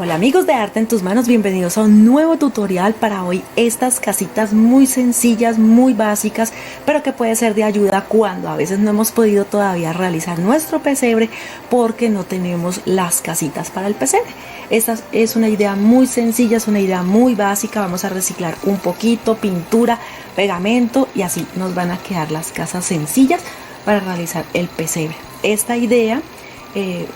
Hola amigos de Arte en tus Manos, bienvenidos a un nuevo tutorial para hoy. Estas casitas muy sencillas, muy básicas, pero que puede ser de ayuda cuando a veces no hemos podido todavía realizar nuestro pesebre porque no tenemos las casitas para el pesebre. Esta es una idea muy sencilla, es una idea muy básica. Vamos a reciclar un poquito, pintura, pegamento y así nos van a quedar las casas sencillas para realizar el pesebre. Esta idea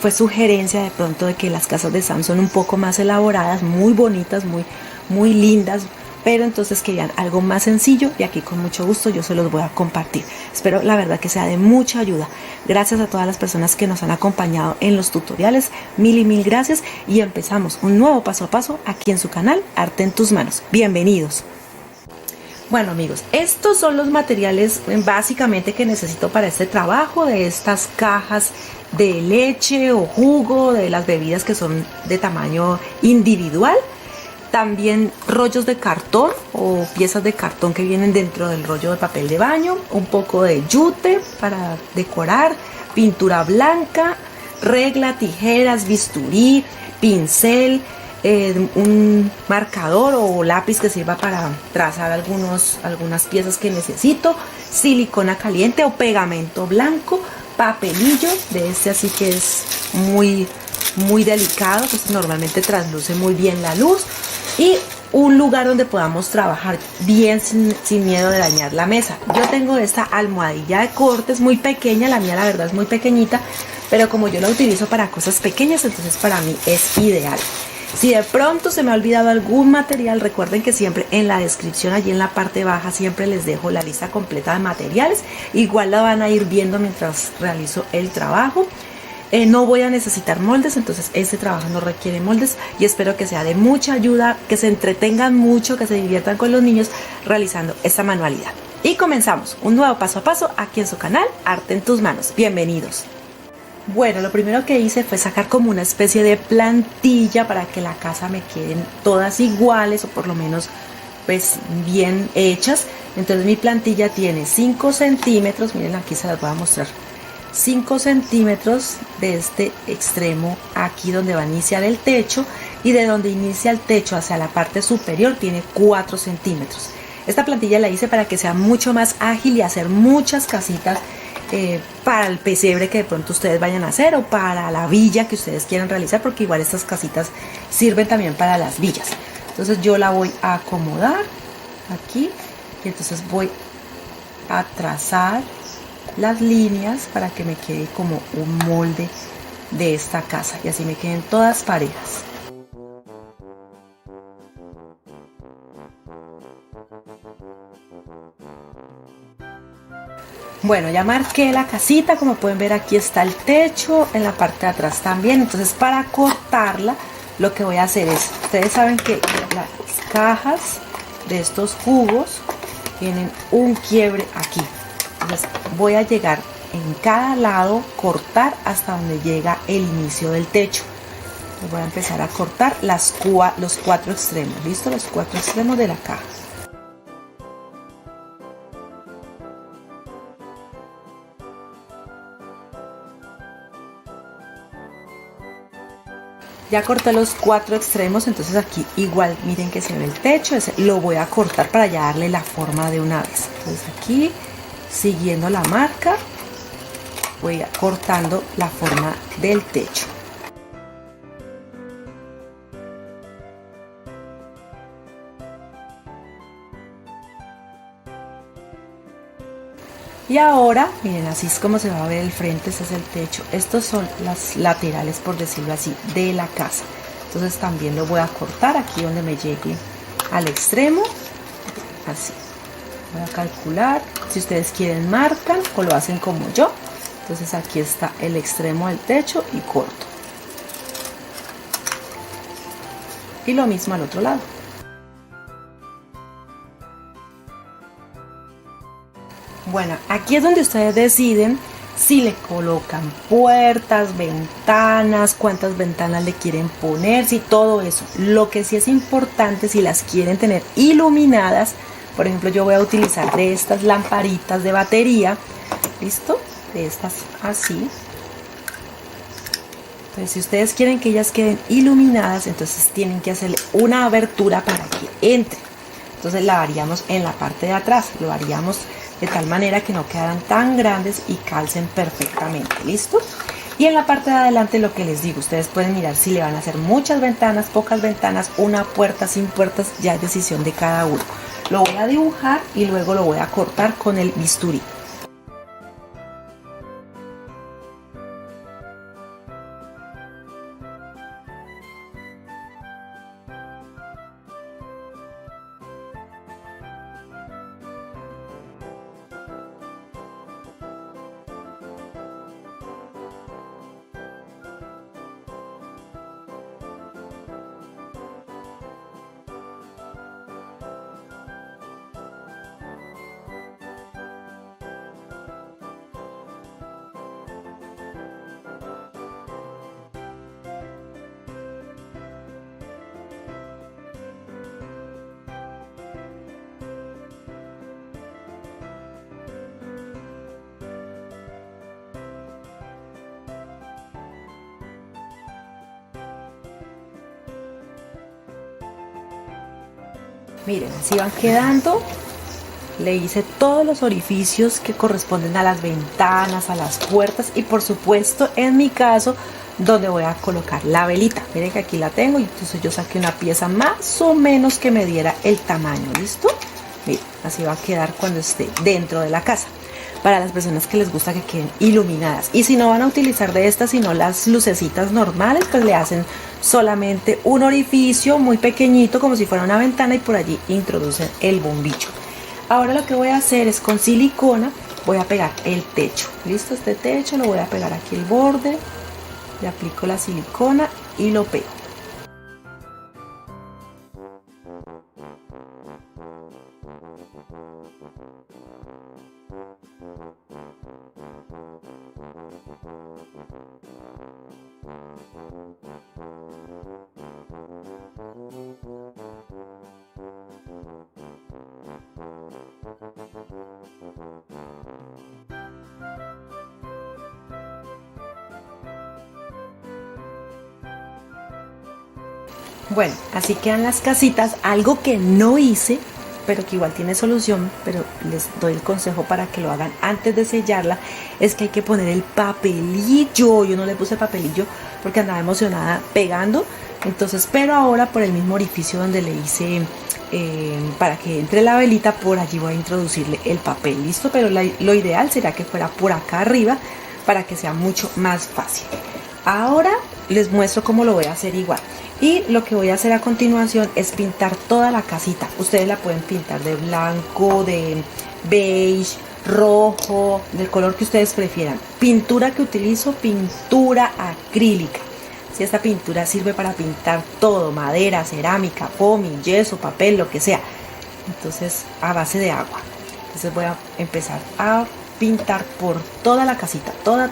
fue sugerencia de pronto de que las casas de Sam son un poco más elaboradas, muy bonitas, muy lindas, pero entonces querían algo más sencillo y aquí con mucho gusto yo se los voy a compartir. Espero la verdad que sea de mucha ayuda. Gracias a todas las personas que nos han acompañado en los tutoriales, mil y mil gracias, y empezamos un nuevo paso a paso aquí en su canal Arte en tus Manos. Bienvenidos. Bueno amigos, estos son los materiales básicamente que necesito para este trabajo, de estas cajas de leche o jugo, de las bebidas que son de tamaño individual. También rollos de cartón o piezas de cartón que vienen dentro del rollo de papel de baño, un poco de yute para decorar, pintura blanca, regla, tijeras, bisturí, pincel, un marcador o lápiz que sirva para trazar algunas piezas que necesito, silicona caliente o pegamento blanco, papelillo de este así que es muy delicado, pues normalmente trasluce muy bien la luz, y un lugar donde podamos trabajar bien sin miedo de dañar la mesa. Yo tengo esta almohadilla de cortes muy pequeña, la mía la verdad es muy pequeñita, pero como yo la utilizo para cosas pequeñas, entonces para mí es ideal. Si de pronto se me ha olvidado algún material, recuerden que siempre en la descripción, allí en la parte baja, siempre les dejo la lista completa de materiales. Igual la van a ir viendo mientras realizo el trabajo. No voy a necesitar moldes, entonces este trabajo no requiere moldes y espero que sea de mucha ayuda, que se entretengan mucho, que se diviertan con los niños realizando esta manualidad. Y comenzamos un nuevo paso a paso aquí en su canal Arte en tus Manos. Bienvenidos. Bueno, lo primero que hice fue sacar como una especie de plantilla para que la casa me queden todas iguales o por lo menos pues bien hechas. Entonces mi plantilla tiene 5 centímetros, miren aquí se las voy a mostrar, 5 centímetros de este extremo aquí donde va a iniciar el techo, y de donde inicia el techo hacia la parte superior tiene 4 centímetros. Esta plantilla la hice para que sea mucho más ágil y hacer muchas casitas para el pesebre que de pronto ustedes vayan a hacer o para la villa que ustedes quieran realizar, porque igual estas casitas sirven también para las villas. Entonces yo la voy a acomodar aquí y entonces voy a trazar las líneas para que me quede como un molde de esta casa y así me queden todas parejas. Bueno, ya marqué la casita, como pueden ver aquí está el techo, en la parte de atrás también. Entonces para cortarla lo que voy a hacer es, ustedes saben que las cajas de estos jugos tienen un quiebre aquí. Entonces voy a llegar en cada lado, cortar hasta donde llega el inicio del techo. Entonces voy a empezar a cortar los 4 extremos, ¿listo? Los 4 extremos de la caja. Ya corté los 4 extremos, entonces aquí igual miren que se ve el techo, lo voy a cortar para ya darle la forma de una vez. Entonces aquí, siguiendo la marca, voy cortando la forma del techo. Y ahora, miren, así es como se va a ver el frente, este es el techo. Estos son las laterales, por decirlo así, de la casa. Entonces también lo voy a cortar aquí donde me llegue al extremo, así. Voy a calcular, si ustedes quieren marcan o lo hacen como yo. Entonces aquí está el extremo del techo y corto. Y lo mismo al otro lado. Bueno, aquí es donde ustedes deciden si le colocan puertas, ventanas, cuántas ventanas le quieren poner, si todo eso. Lo que sí es importante, si las quieren tener iluminadas, por ejemplo yo voy a utilizar de estas lamparitas de batería, ¿listo? De estas así. Entonces, si ustedes quieren que ellas queden iluminadas, entonces tienen que hacerle una abertura para que entre. Entonces la haríamos en la parte de atrás, lo haríamos de tal manera que no quedaran tan grandes y calcen perfectamente. ¿Listo? Y en la parte de adelante, lo que les digo, ustedes pueden mirar si le van a hacer muchas ventanas, pocas ventanas, una puerta, sin puertas, ya es decisión de cada uno. Lo voy a dibujar y luego lo voy a cortar con el bisturí. Miren, así van quedando. Le hice todos los orificios que corresponden a las ventanas, a las puertas y por supuesto en mi caso donde voy a colocar la velita. Miren que aquí la tengo y entonces yo saqué una pieza más o menos que me diera el tamaño. ¿Listo? Miren, así va a quedar cuando esté dentro de la casa. Para las personas que les gusta que queden iluminadas. Y si no van a utilizar de estas, sino las lucecitas normales, pues le hacen solamente un orificio muy pequeñito, como si fuera una ventana, y por allí introducen el bombillo. Ahora lo que voy a hacer es con silicona, voy a pegar el techo. ¿Listo? Este techo lo voy a pegar aquí el borde, le aplico la silicona y lo pego. Bueno, así quedan las casitas. Algo que no hice, pero que igual tiene solución, pero les doy el consejo para que lo hagan antes de sellarla, es que hay que poner el papelillo. Yo no le puse papelillo porque andaba emocionada pegando, entonces, pero ahora por el mismo orificio donde le hice para que entre la velita, por allí voy a introducirle el papel. Listo, pero lo ideal sería que fuera por acá arriba para que sea mucho más fácil. Ahora les muestro cómo lo voy a hacer igual. Y lo que voy a hacer a continuación es pintar toda la casita. Ustedes la pueden pintar de blanco, de beige, rojo, del color que ustedes prefieran. Pintura que utilizo, pintura acrílica. Si esta pintura sirve para pintar todo, madera, cerámica, pomi, yeso, papel, lo que sea. Entonces, a base de agua. Entonces voy a empezar a pintar por toda la casita, toda.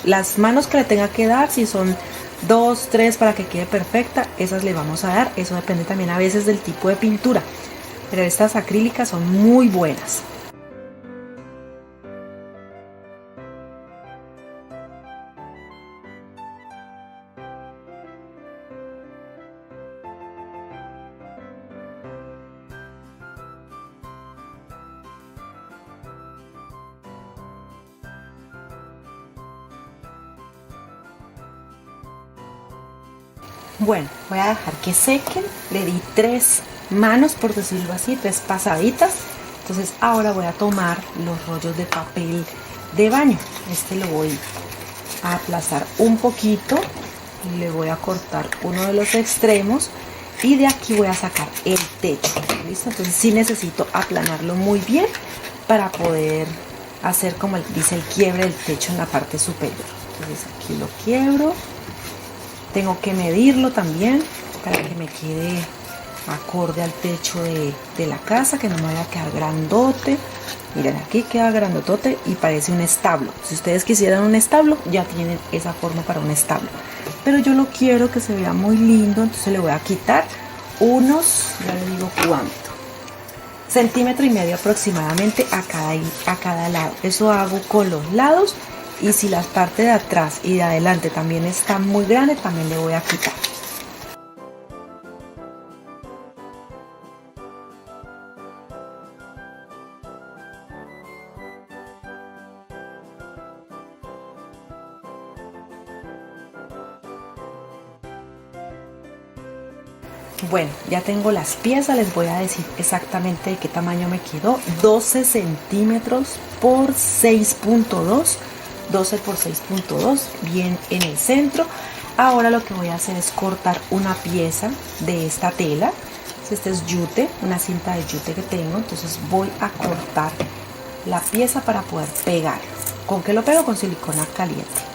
Las manos que le tenga que dar, si son 2, 3 para que quede perfecta, esas le vamos a dar. Eso depende también a veces del tipo de pintura, pero estas acrílicas son muy buenas. Bueno, voy a dejar que sequen. Le di 3 manos, por decirlo así, 3 pasaditas. Entonces ahora voy a tomar los rollos de papel de baño. Este lo voy a aplastar un poquito. Le voy a cortar uno de los extremos y de aquí voy a sacar el techo. ¿Listo? Entonces sí necesito aplanarlo muy bien para poder hacer, como dice, el quiebre del techo en la parte superior. Entonces aquí lo quiebro. Tengo que medirlo también para que me quede acorde al techo de la casa, que no me vaya a quedar grandote. Miren, aquí queda grandotote y parece un establo. Si ustedes quisieran un establo, ya tienen esa forma para un establo. Pero yo lo quiero que se vea muy lindo, entonces le voy a quitar unos, ya le digo cuánto, 1,5 cm aproximadamente a cada lado. Eso hago con los lados y si la parte de atrás y de adelante también está muy grande, también le voy a quitar. Bueno, ya tengo las piezas, les voy a decir exactamente de qué tamaño me quedó. 12 centímetros por 6.2, 12 por 6.2, bien en el centro. Ahora lo que voy a hacer es cortar una pieza de esta tela. Este es yute, una cinta de yute que tengo, entonces voy a cortar la pieza para poder pegar. ¿Con qué lo pego? Con silicona caliente.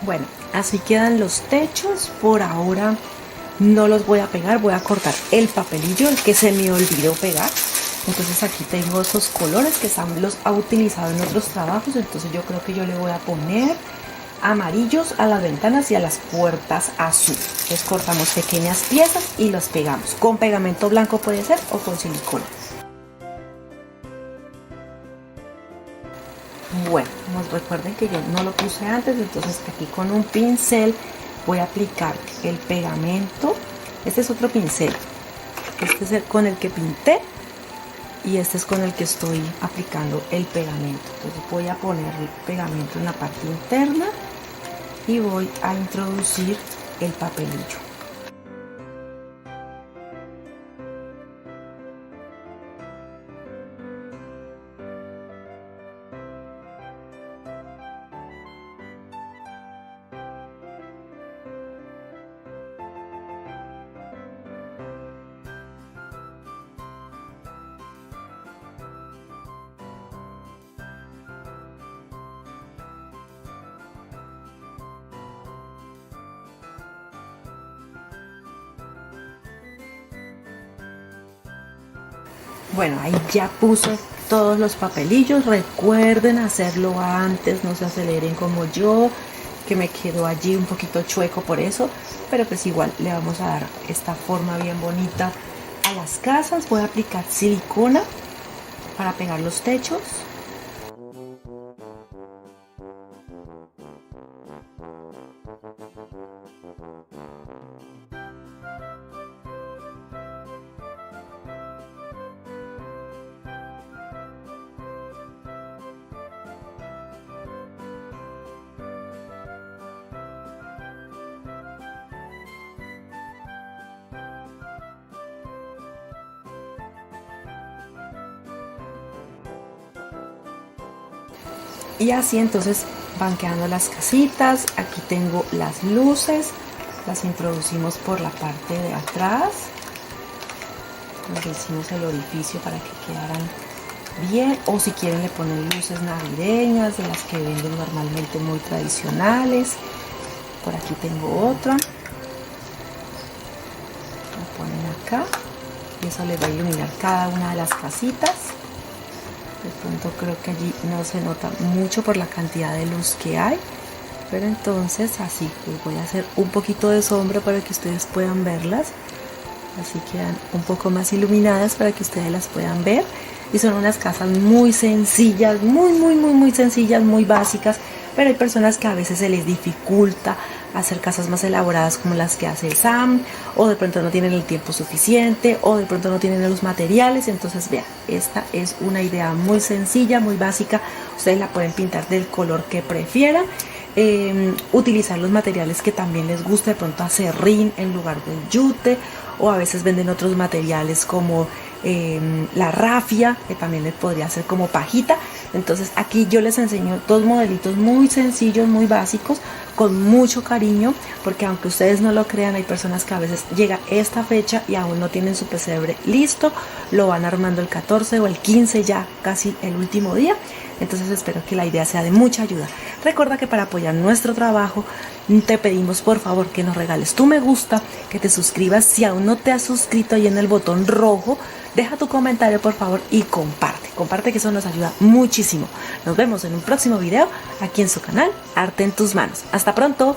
Bueno, así quedan los techos. Por ahora no los voy a pegar, voy a cortar el papelillo, el que se me olvidó pegar. Entonces aquí tengo esos colores que Sam los ha utilizado en otros trabajos, entonces yo creo que yo le voy a poner amarillos a las ventanas y a las puertas azul. Entonces cortamos pequeñas piezas y los pegamos. Con pegamento blanco puede ser o con silicona. Bueno, nos recuerden que yo no lo puse antes, entonces aquí con un pincel voy a aplicar el pegamento. Este es otro pincel, este es el con el que pinté y este es con el que estoy aplicando el pegamento. Entonces voy a poner el pegamento en la parte interna y voy a introducir el papelillo. Bueno, ahí ya puse todos los papelillos. Recuerden hacerlo antes, no se aceleren como yo, que me quedó allí un poquito chueco por eso, pero pues igual le vamos a dar esta forma bien bonita a las casas. Voy a aplicar silicona para pegar los techos. Y así entonces van quedando las casitas. Aquí tengo las luces, las introducimos por la parte de atrás. Nos hicimos el orificio para que quedaran bien, o si quieren le ponen luces navideñas, de las que venden normalmente, muy tradicionales. Por aquí tengo otra, lo ponen acá y eso les va a iluminar cada una de las casitas. De pronto creo que allí no se nota mucho por la cantidad de luz que hay, pero entonces así pues voy a hacer un poquito de sombra para que ustedes puedan verlas. Así quedan un poco más iluminadas para que ustedes las puedan ver. y son unas casas muy sencillas, muy sencillas, muy básicas, pero hay personas que a veces se les dificulta hacer casas más elaboradas como las que hace Sam, o de pronto no tienen el tiempo suficiente, o de pronto no tienen los materiales. Entonces vean, esta es una idea muy sencilla, muy básica. Ustedes la pueden pintar del color que prefieran, utilizar los materiales que también les guste, de pronto acerrín en lugar del yute, o a veces venden otros materiales como la rafia, que también les podría hacer como pajita. Entonces aquí yo les enseño dos modelitos muy sencillos, muy básicos, con mucho cariño, porque aunque ustedes no lo crean, hay personas que a veces llega esta fecha y aún no tienen su pesebre listo, lo van armando el 14 o el 15, ya casi el último día. Entonces espero que la idea sea de mucha ayuda. Recuerda que para apoyar nuestro trabajo te pedimos por favor que nos regales tu me gusta, que te suscribas si aún no te has suscrito, ahí en el botón rojo. Deja tu comentario por favor y comparte que eso nos ayuda muchísimo. Nos vemos en un próximo video aquí en su canal Arte en tus manos. Hasta pronto.